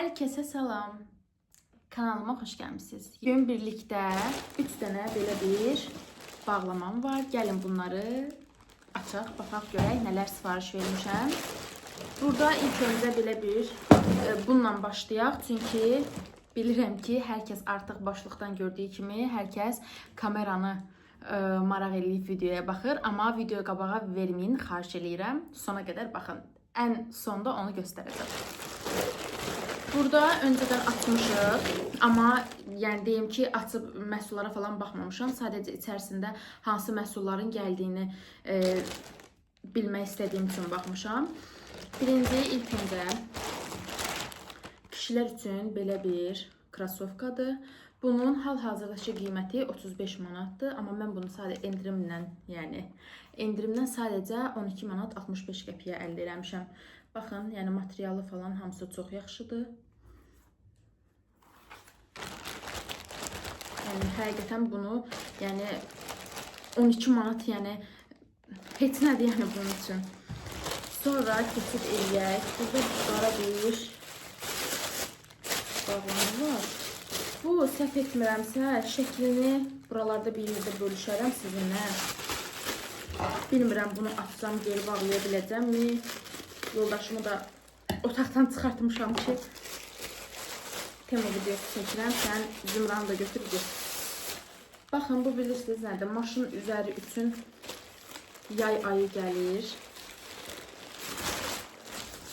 Herkese salam. Kanalıma xoş gəlmisiniz. Bugün birlikdə 3 dənə belə bir bağlamam var. Gəlin bunları açaq, baxaq görək nələr sifariş vermişəm. Burada ilk öncə belə bir bununla başlayaq. Çünki bilirəm ki, hər kəs artıq başlıqdan gördüyü kimi hər kəs kameranı maraq eləyib videoya baxır. Amma videoya qabağa verməyin, xahiş eləyirəm. Sona qədər baxın. Ən sonda onu göstərəcəm. Burada öncədən açmışıq, amma yəni deyim ki, açıb məhsullara falan baxmamışam. Sadəcə içərisində hansı məhsulların gəldiyini bilmək istədiyim üçün baxmışam. Birinci, ilk öncə kişilər üçün belə bir krasovkadır. Bunun hal-hazırdakı qiyməti 35 manatdır, amma mən bunu sadəcə endirimdən sadəcə 12 manat 65 qəpiyə əldə eləmişəm. Baxın, yəni materialı falan hamısı çox yaxşıdır. Yəni həqiqətən bunu, yəni 12 manat, yəni heç nədir yəni bunun üçün. Sonra keçid eləyək. Burada qara bir bağlama var. Bu, səhv etmirəmsə, şəklini buralarda bir yerdə bölüşərəm sizinlə. Bilmirəm, bunu açsam geri bağlaya biləcəmmi? Yoldaşımı da otaqdan çıxartmışam ki, tema videosu çəkirəm, sən Zümranı da götür git. Baxın, bu bilirsiniz nədir? Maşın üzəri üçün yay ayı gəlir.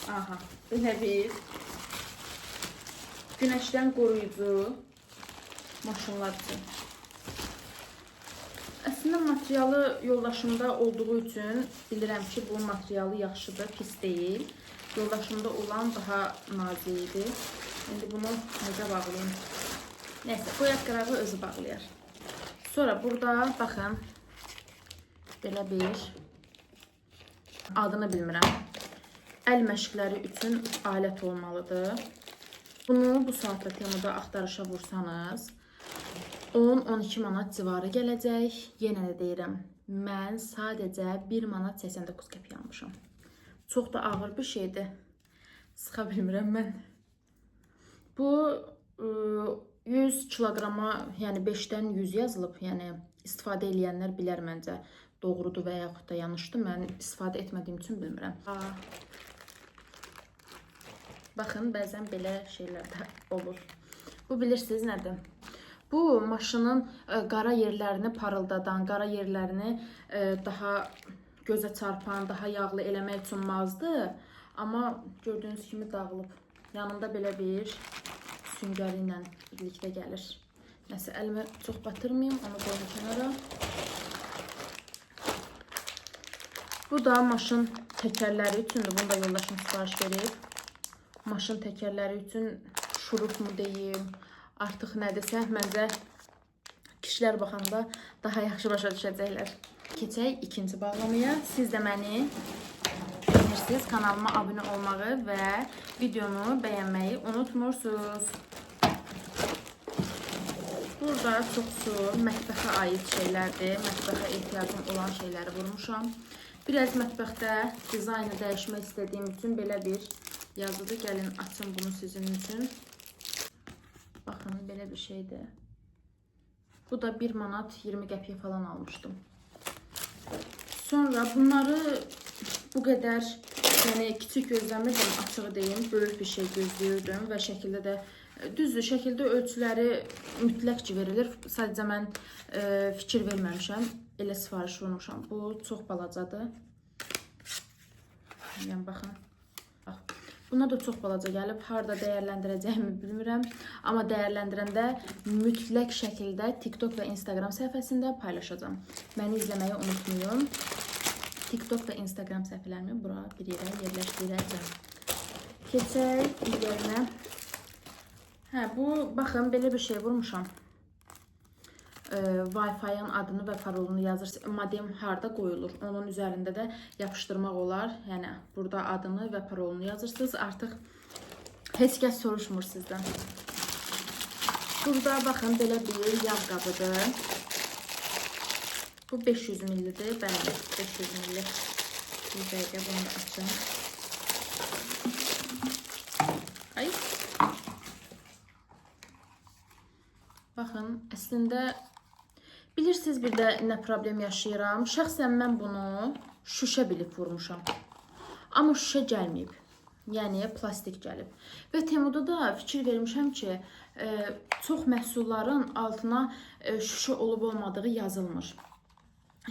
Aha, belə bir günəşdən qoruyucu maşınlar üçün. Əslində materialı yoldaşımda olduğu üçün bilirəm ki, bu materialı yaxşıdır, pis deyil. Yoldaşımda olan daha nazik idi. İndi bunu necə bağlayayım? Neyse, qoyaq qırağı özü bağlayar. Sonra burada baxın, belə bir adını bilmirəm. Əl məşqləri üçün alət olmalıdır. Bunu bu saatda temada axtarışa vursanız 10-12 manat civarı gələcək. Yenə də deyirəm, mən sadəcə 1 manat 89 qəpiyə almışam. Çox da ağır bir şeydir. Sıxa bilmirəm mən. Bu 100 kilograma, yəni 5-dən 100 yazılıb. Yəni istifadə eləyənlər bilər məncə doğrudur və yaxud da yanlışdır. Mən istifadə etmədiyim üçün bilmirəm. Baxın, bəzən belə şeylər də olur. Bu bilirsiniz nədir? Bu maşının qara yerlərini parıldadan, qara yerlərini daha gözə çarpan, daha yağlı eləmək üçün mazdır. Amma gördüyünüz kimi dağılıb. Yanında belə bir süngəri ilə birlikdə gəlir. Nəsə, əlimə çox batırmayayım, onu qoyum kənara. Bu da maşın təkərləri üçündür. Bunu da yoldaşım sifariş verib. Maşın təkərləri üçün şuruf mu deyim, artıq nə desə, məncə kişilər baxanda daha yaxşı başa düşəcəklər. Keçək ikinci bağlamaya. Siz də məni bəyənirsiniz, kanalıma abunə olmağı və videomu bəyənməyi unutmursunuz. Burada çoxsu mətbəxə aid şeylərdir. Mətbəxə ehtiyacım olan şeyləri vurmuşam. Biraz mətbəxdə dizaynı dəyişmək istədiyim üçün belə bir yazıdır. Gəlin açın bunu sizin üçün. Baxın, belə bir şeydir. Bu da 1 manat 20 qəpiyə falan almışdım. Sonra bunları bu qədər, yəni kiçik gözləmirdim, açığı deyim, böyük bir şey gözləyirdim və şəkildə də düzdür, şəkildə ölçüləri mütləq ki verilir. Sadəcə mən fikir verməmişəm, elə sifariş vurmuşam. Bu çox balacadır. Yəni baxın. Buna da çox balaca gəlib, harada dəyərləndirəcəyimi bilmirəm. Amma dəyərləndirəndə mütləq şəkildə TikTok və Instagram səhifəsində paylaşacağım. Məni izləməyi unutmayın. TikTok və Instagram səhifələrimi bura bir yerə yerləşdirəcəm. Keçək digərinə. Bu, baxın, belə bir şey vurmuşam. Wi-Fi-ın adını və parolunu yazırsınız. Modem harda qoyulur? Onun üzərində də yapışdırmaq olar. Yəni, burada adını və parolunu yazırsınız. Artıq heç kəs soruşmur sizdən. Burada, baxın, belə bir yağ qabıdır. Bu 500 millidir. Bəli, 500 milli. Bir dəqiqə bunu da açın. Ay, baxın, əslində bilirsiniz bir də nə problem yaşayıram. Şəxsən mən bunu şüşə bilib vurmuşam. Amma şüşə gəlməyib. Yəni plastik gəlib. Və Temuda da fikir vermişəm ki, çox məhsulların altına şüşə olub olmadığı yazılmır.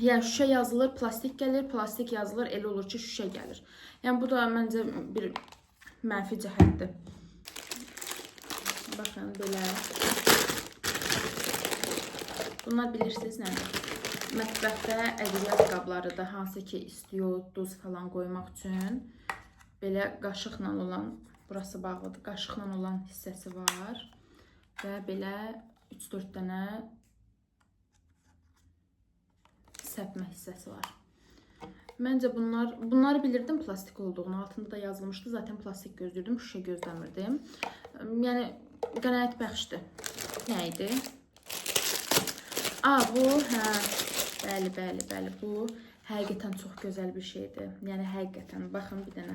Yəni şüşə yazılır, plastik gəlir, plastik yazılır, elə olur ki, şüşə gəlir. Yəni bu da məncə bir mənfi cəhətdir. Baxın belə. Bunlar bilirsiniz nədir? Mətbəxdə ədviyyat qablarıdır, hansı ki istiyor, duz falan qoymaq üçün. Belə qaşıqla olan, burası bağlıdır, qaşıqla olan hissəsi var. Və belə 3-4 dənə səpmə hissəsi var. Məncə bunları bilirdim plastik olduğunu, altında da yazılmışdı. Zaten plastik gözlüyordum, şüşə gözləmirdim. Yəni qənaət bəxşdir. Nə idi? Bu, bəli, bu həqiqətən çox gözəl bir şeydir. Yəni həqiqətən, baxın bir dənə.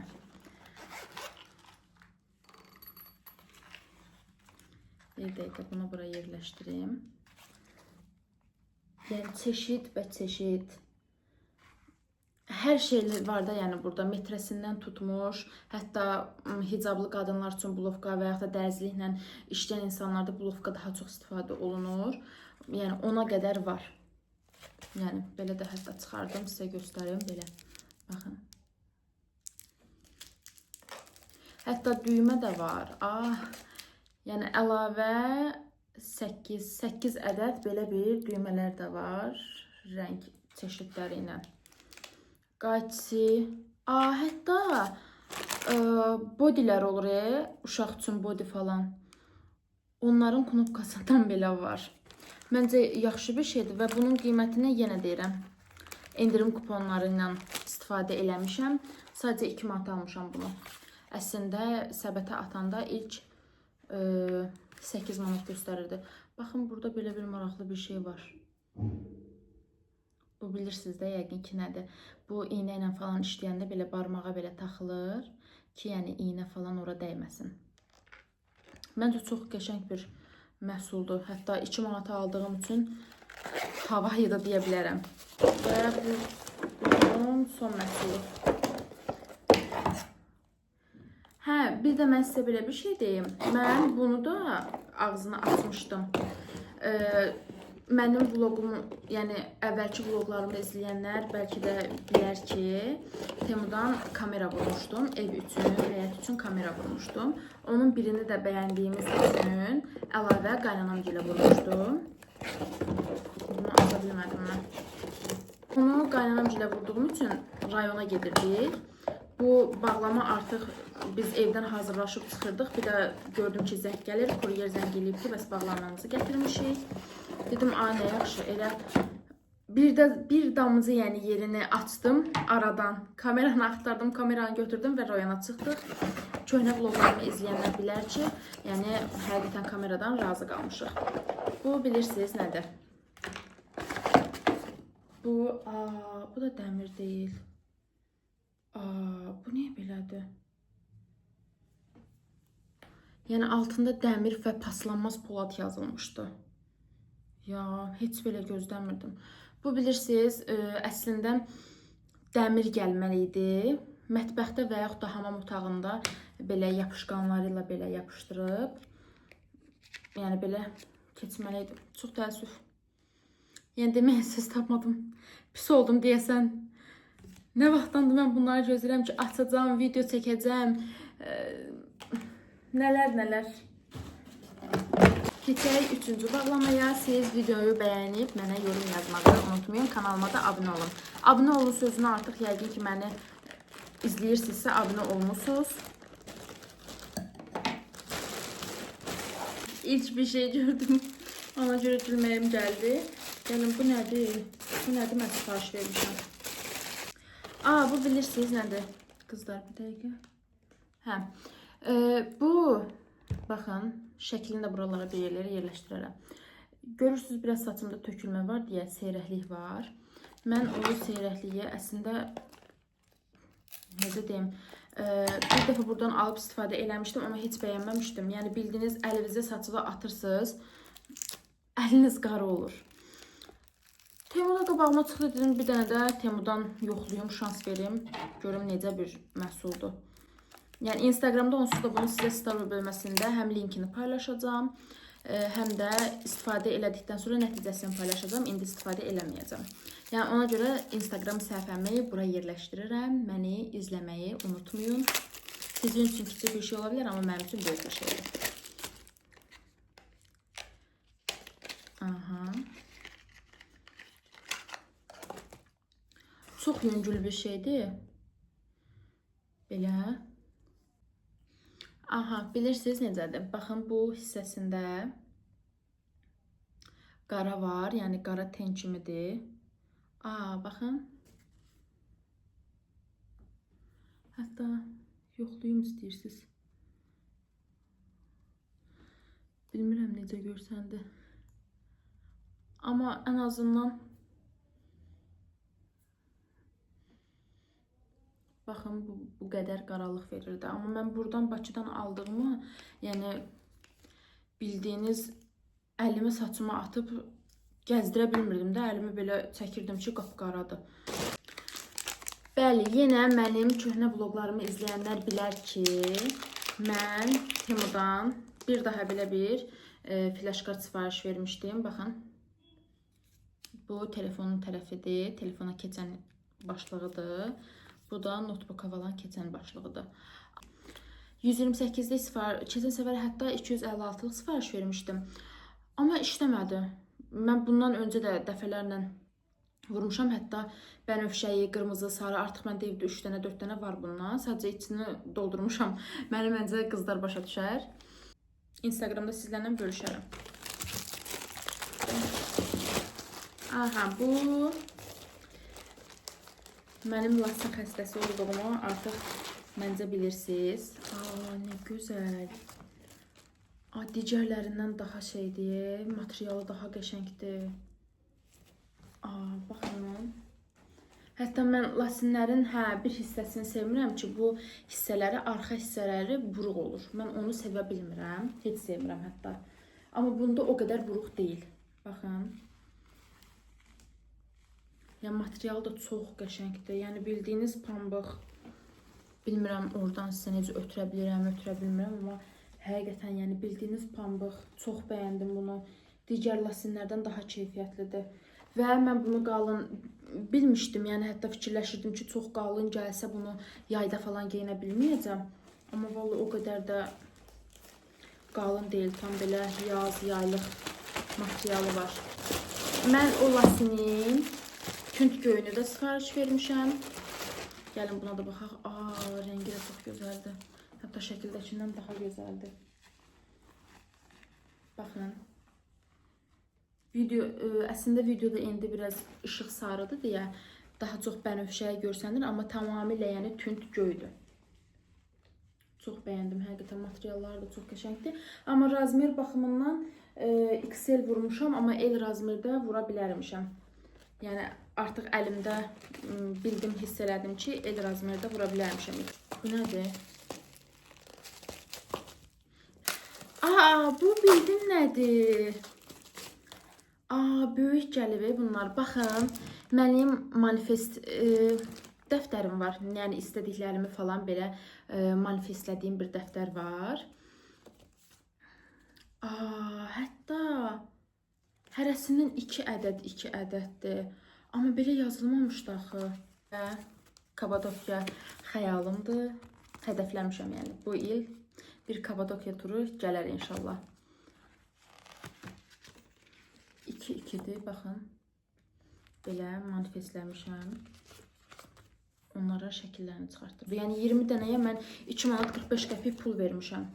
Bir dəqiqə bunu bura yerləşdireyim. Yəni çeşid və çeşid. Hər şey var da, yəni burada metrəsindən tutmuş, hətta hicablı qadınlar üçün bulovka və yaxud da dərziliklə işləyən insanlarda bulovka daha çox istifadə olunur. Yəni ona qədər var. Yəni belə də hətta çıxardım, sizə göstərim belə. Baxın. Hətta düymə də var. Yəni əlavə 8 ədəd belə bir düymələr də var. Rəng çeşidləri ilə. Qayçı. Hətta bodilər olur, uşaq üçün body falan. Onların knopkasından belə var. Məncə yaxşı bir şeydir və bunun qiymətini yenə deyirəm. İndirim kuponları ilə istifadə eləmişəm. Sadəcə 2 manat almışam bunu. Əslində səbətə atanda ilk 8 manat göstərirdi. Baxın, burada belə bir maraqlı bir şey var. Bu bilirsiniz də yəqin ki nədir. Bu iynə ilə falan işləyəndə belə barmağa belə taxılır ki, yəni iynə falan ora dəyməsin. Məncə çox qəşəng bir məhsuldur. Hətta 2 manata aldığım üçün havayı da deyə bilərəm. Və bunun son məhsulu. Bir də mən sizə belə bir şey deyim. Mən bunu da ağzını açmışdım. Mənim vlogumu, yəni əvvəlki vloglarımı izləyənlər bəlkə də bilər ki, Temudan kamera vurmuşdum. Ev üçün, həyat üçün kamera vurmuşdum. Onun birini də bəyəndiyimiz üçün əlavə qaynanamgilə vurmuşdum. Bunu aça bilmədim mən. Bunu qaynanamgilə vurduğum üçün rayona gedirdik. Bu bağlama artıq biz evdən hazırlaşıb çıxırdıq. Bir də gördüm ki, zəng gəlir. Kuryer zəng eləyib ki, bəs bağlamamızı gətirmişik. Dedim, nə yaxşı, elə bir damcı yəni yerini açdım aradan. Kameranı axtardım, kameranı götürdüm və rayona çıxdıq. Köhnə vloglarımı izləyənlər bilər ki, yəni həqiqətən kameradan razı qalmışıq. Bu bilirsiniz nədir? Bu da dəmir deyil. Bu niyə belədir? Yəni altında dəmir və paslanmaz polad yazılmışdı. Ya, heç belə gözləmirdim. Bu bilirsiniz, əslində dəmir gəlməli idi. Mətbəxdə və yaxud da hamam otağında belə yapışqanları ilə belə yapışdırıb. Yəni belə keçməli idi. Çox təəssüf. Yəni demək söz tapmadım. Pis oldum deyəsən. Nə vaxtdandır mən bunları gözləyirəm ki, açacağım, video çəkəcəm. Nələr. Keçək 3-cü bağlamaya. Siz videoyu bəyənib mənə yorum yazmağı unutmayın. Kanalıma da abunə olun. Abunə olun sözünü artıq yəqin ki, məni izləyirsinizsə abunə olmusunuz. İlk bir şey gördüm. Ona görə gülməyim gəldi. Gəlin, bu nədir? Bu nədir? Mən sifariş vermişəm. Bu bilirsiniz nədir? Qızlar, bir dəqiqə. Bu, baxın, şəklini də buralara bir yerlərə yerləşdirərəm. Görürsünüz, biraz saçımda tökülmə var deyə seyrəklik var. Mən o seyrəkliyi əslində, necə deyim, bir dəfə buradan alıb istifadə eləmişdim, amma heç bəyənməmişdim. Yəni, bildiyiniz əlinizə saçıda atırsınız. əliniz qara olur. Temuda qabağıma çıxdı, dedim bir dənə də Temudan yoxlayım, şans verim, görüm necə bir məhsuldur. Yəni Instagramda onsuz da bunu sizə story bölməsində həm linkini paylaşacağam, həm də istifadə elədikdən sonra nəticəsini paylaşacağam. İndi istifadə eləməyəcəm. Yəni ona görə Instagram səhifəmi bura yerləşdirirəm. Məni izləməyi unutmayın. Sizin üçün kiçik bir şey ola bilər, amma mənim üçün böyük bir şeydir. Aha. Çox yüngül bir şeydir. Belə. Aha, bilirsiniz necədir? Baxın, bu hissəsində qara var, yəni qara ten kimidir. Baxın. Hətta yoxlayım istəyirsiniz. Bilmirəm necə görsəndi. Amma ən azından baxın, bu qədər qaralıq verirdi. Amma mən buradan Bakıdan aldığımı, yəni bildiyiniz əlimi saçıma atıb gəzdirə bilmirdim də. Əlimi belə çəkirdim ki, qapqaradır. Bəli, yenə mənim köhnə vloqlarımı izləyənlər bilər ki, mən Temudan bir daha belə bir flash-kart sifariş vermişdim. Baxın, bu telefonun tərəfidir, telefona keçən başlığıdır. Bu da notebook havalan keçən başlığıdır. 128'de keçən səfər hətta 256'lıq sifariş vermişdim. Amma işləmədi. Mən bundan öncə də dəfələrlə vurmuşam. Hətta bənövşəyi, qırmızı, sarı, artıq mən deyibdi 3 dənə, 4 dənə var bundan. Sadəcə içini doldurmuşam. Məncə qızlar başa düşər. Instagramda sizlərlə bölüşərəm. Aha, bu mənim lasın xəstəsi olduğumu artıq məncə bilirsiniz. Nə gözəl. Digərlərindən daha şeydir, materialı daha qəşəngdir. Baxın. Hətta mən lasinlərin bir hissəsini sevmirəm ki, bu hissələri, arxa hissələri buruq olur. Mən onu sevə bilmirəm, heç sevmirəm hətta. Amma bunda o qədər buruq deyil. Baxın. Yəni material da çox qəşəngdir. Yəni bildiyiniz pambıq. Bilmirəm oradan sizə necə ötürə bilirəm, ötürə bilmirəm, amma həqiqətən yəni bildiyiniz pambıq. Çox bəyəndim bunu. Digər lasinlərdən daha keyfiyyətlidir. Və mən bunu qalın bilmişdim. Yəni hətta fikirləşirdim ki, çox qalın gəlsə bunu yayda falan geyinə bilməyəcəm. Amma vallahi o qədər də qalın deyil. Tam belə yaz, yaylıq materialı var. Mən o lasinin tünd göyünü də sifariş vermişəm. Gəlin buna da baxaq. Rəngi də çox gözəldir. Hətta şəkildəkindən daha gözəldir. Baxın. Əslində videoda indi biraz işıq sarıdır deyə daha çox bənövşəyə görsənir, amma tamamilə yəni tünd göydür. Çox bəyəndim. Həqiqətən materialları da çox qəşəngdir. Amma razmer baxımından XL vurmuşam, amma L razmerdə vura bilərmişəm. Yəni artıq əlimdə bildim, hiss elədim ki, L razmerdə vura bilərmişəm. Bu nədir? Bu bildim nədir? Böyük gəlib bunlar. Baxın, mənim manifest dəftərim var. Yəni istədiklərimi falan belə manifestlədiyim bir dəftər var. Hətta hərəsindən 2 ədəddir. Amma belə yazılmamışdı axı. Kapadokya xəyalımdır. Hədəfləmişəm yəni bu il bir Kapadokya turu gələr inşallah. 2-2'dir, baxın. Belə manifestləmişəm. Onlara şəkillərini çıxartdım. Yəni 20 dənəyə mən 2 manat 45 qəpik pul vermişəm.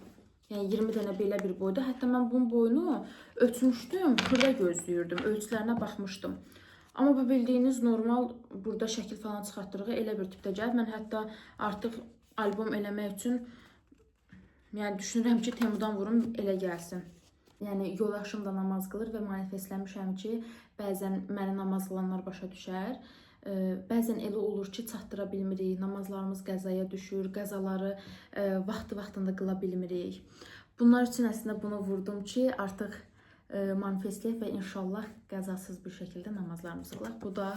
Yəni 20 dənə belə bir boyda. Hətta mən bunun boyunu ölçmüşdüm, xırda gözləyirdim, ölçülərinə baxmışdım. Amma bu bildiyiniz normal burada şəkil falan çıxartdırığı elə bir tipdə gəlib. Mən hətta artıq albom eləmək üçün yəni düşünürəm ki, Temudan vurum elə gəlsin. Yəni yoldaşım da namaz qılır və manifestləmişəm ki, bəzən məni namaz qılanlar başa düşər. Bəzən elə olur ki, çatdıra bilmirik, namazlarımız qəzaya düşür, qəzaları vaxtında qıla bilmirik. Bunlar üçün əslində bunu vurdum ki, artıq manifestləyək və inşallah qəzasız bir şəkildə namazlarımızı qılaq. Bu da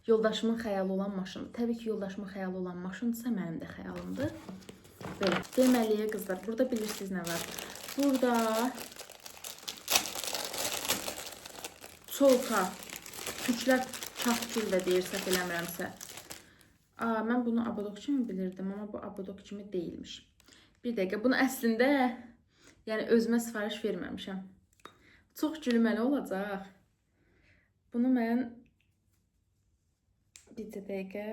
yoldaşımın xəyalı olan maşın. Təbii ki, yoldaşımın xəyalı olan maşındırsa mənim də xəyalımdır. Belə. Deməli, qızlar, burada bilirsiniz nə var? Burada çolka, türklər çapkül də deyir, səhv eləmirəmsə. Mən bunu abadok kimi bilirdim, amma bu abadok kimi deyilmiş. Bir dəqiqə, bunu əslində yəni özümə sifariş verməmişəm. Çox gülməli olacaq. Bunu mən bir dəqiqə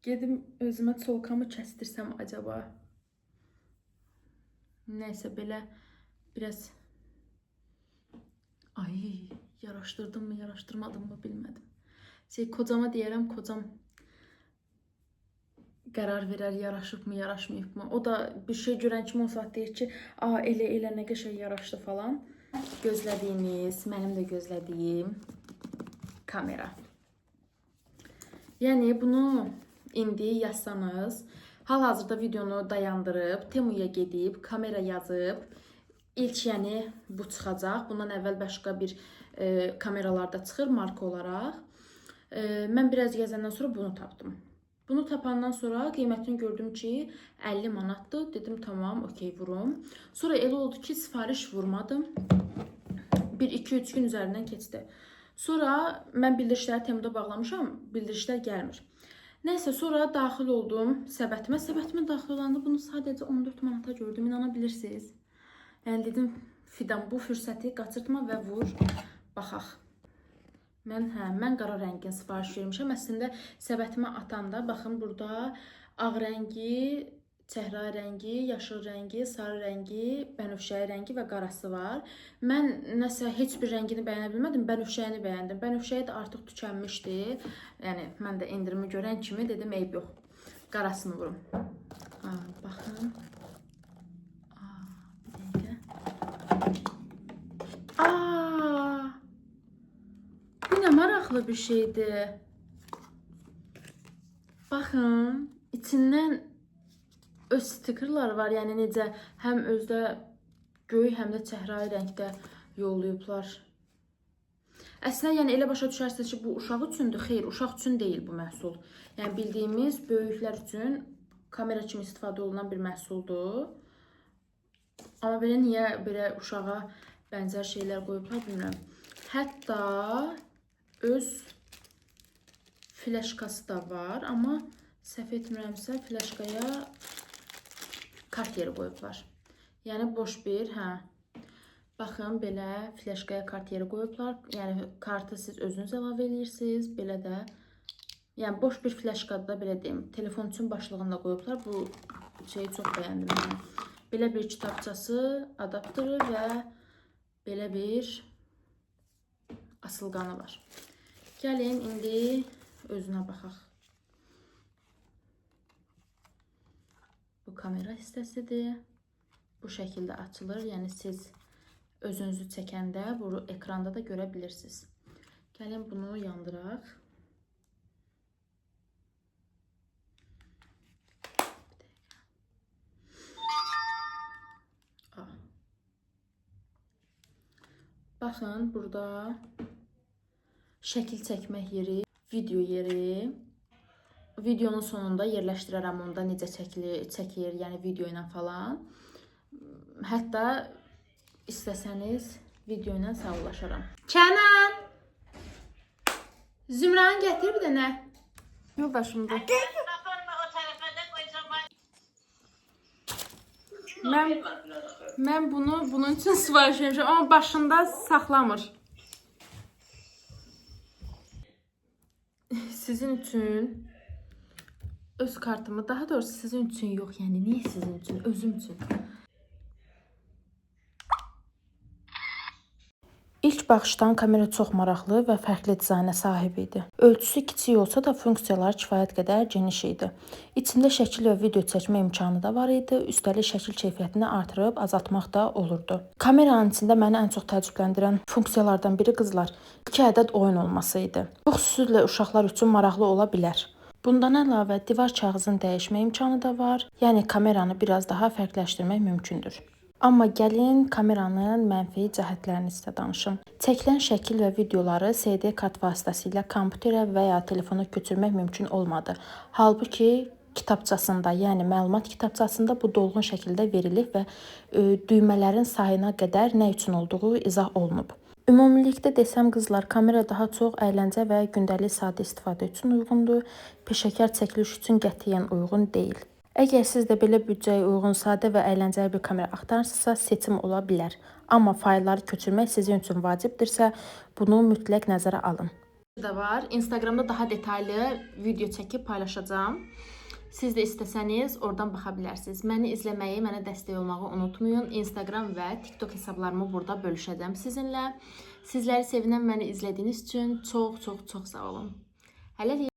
gedim özümə çolkamı kəstirsəm acaba? Nəysə belə biraz yaraşdırdım mı, yaraşdırmadım mı bilmədim. Kocama deyərəm, kocam qərar verər, yaraşıb mı, yaraşmayıb mı. O da bir şey görən kimi o saat deyir ki, elə nə qəşəng yaraşdı falan. Gözlədiyiniz, mənim də gözlədiyim kamera. Yəni bunu indi yazsanız, hal-hazırda videonu dayandırıb, Temuya gedib, kamera yazıb, ilk yəni bu çıxacaq. Bundan əvvəl başqa bir kameralarda çıxır marka olaraq. Mən biraz gəzəndən sonra bunu tapdım. Bunu tapandan sonra qiymətini gördüm ki 50 manatdır. Dedim tamam, okey vurum. Sonra elə oldu ki sifariş vurmadım. 1-2-3 gün üzərindən keçdi. Sonra mən bildirişləri Temuda bağlamışam, bildirişlər gəlmir. Nəysə, sonra daxil oldum səbətimə. Səbətimə daxil olanda bunu sadəcə 14 manata gördüm, inanabilirsiniz. Yəni dedim, Fidan, bu fürsəti qaçırtma və vur, baxaq. Mən qara rəngin sifariş vermişəm. Əslində səbətimə atanda, baxın burada ağ rəngi, çəhra rəngi, yaşıl rəngi, sarı rəngi, bənövşəyi rəngi və qarası var. Mən nəsə heç bir rəngini bəyənə bilmədim, bənövşəyini bəyəndim. Bənövşəyi də artıq tükənmişdi. Yəni mən də endirimi görən kimi dedim, eyb yox. Qarasını vurum. Baxın. Bir dəqiqə. Bu nə maraqlı bir şeydir. Baxın, içindən öz stikerləri var. Yəni necə həm özdə göy, həm də çəhrayı rəngdə yollayıblar. Əslində yəni elə başa düşərsiniz ki, bu uşaq üçündür. Xeyr, uşaq üçün deyil bu məhsul. Yəni bildiyimiz böyüklər üçün kamera kimi istifadə olunan bir məhsuldur. Amma belə niyə belə uşağa bənzər şeylər qoyublar bilmirəm. Hətta öz fləşkası da var, amma səhv etmirəmsə fləşkaya kart yeri qoyublar. Yəni boş bir, baxın belə fləşkaya kart yeri qoyublar. Yəni kartı siz özünüz əlavə edirsiniz. Belə də, yəni boş bir fləşkada da belə deyim, telefon üçün başlığında qoyublar. Bu şeyi çox bəyəndim mən. Belə bir kitabçası, adaptörü və belə bir asılqanı var. Gəlin indi özünə baxaq. Bu kamera hissəsidir. Bu şəkildə açılır. Yəni siz özünüzü çəkəndə bunu ekranda da görə bilirsiniz. Gəlin bunu yandıraq. Baxın, burada şəkil çəkmək yeri, video yeri. Videonun sonunda yerləşdirərəm onda necə çəkilir, yəni video ilə falan. Hətta istəsəniz video ilə sağollaşaram. Kənan! Zümranı gətir bir dənə. Yoldaşımdır. Mən bunu bunun üçün sifariş vermişəm, amma başında saxlamır. Sizin üçün öz kartımı, daha doğrusu sizin üçün yox, yəni niyə sizin üçün, özüm üçün. İlk baxışdan kamera çox maraqlı və fərqli dizayna sahib idi. Ölçüsü kiçik olsa da funksiyaları kifayət qədər geniş idi. İçində şəkil və video çəkmə imkanı da var idi. Üstəlik şəkil keyfiyyətini artırıb azaltmaq da olurdu. Kameranın içində məni ən çox təəccübləndirən funksiyalardan biri qızlar, 2 ədəd oyun olması idi. Bu xüsusilə uşaqlar üçün maraqlı ola bilər. Bundan əlavə divar kağızını dəyişmə imkanı da var. Yəni kameranı biraz daha fərqləşdirmək mümkündür. Amma gəlin kameranın mənfi cəhətlərini sizə danışım. Çəkilən şəkil və videoları CD kart vasitəsilə kompüterə və ya telefona köçürmək mümkün olmadı. Halbuki kitabçasında, yəni məlumat kitabçasında bu dolğun şəkildə verilib və düymələrin sayına qədər nə üçün olduğu izah olunub. Ümumilikdə desəm qızlar, kamera daha çox əyləncə və gündəlik sadə istifadə üçün uyğundur. Peşəkar çəkiliş üçün qətiyyən uyğun deyil. Əgər siz də belə büdcəyə uyğun sadə və əyləncəli bir kamera axtarırsınızsa, seçim ola bilər. Amma faylları köçürmək sizin üçün vacibdirsə, bunu mütləq nəzərə alın. Da var. Instagramda daha detallı video çəkib paylaşacağam. Siz də istəsəniz oradan baxa bilərsiniz. Məni izləməyi, mənə dəstək olmağı unutmayın. Instagram və TikTok hesablarımı burada bölüşəcəm sizinlə. Sizləri sevinən məni izlədiyiniz üçün çox sağ olun. Hələlik.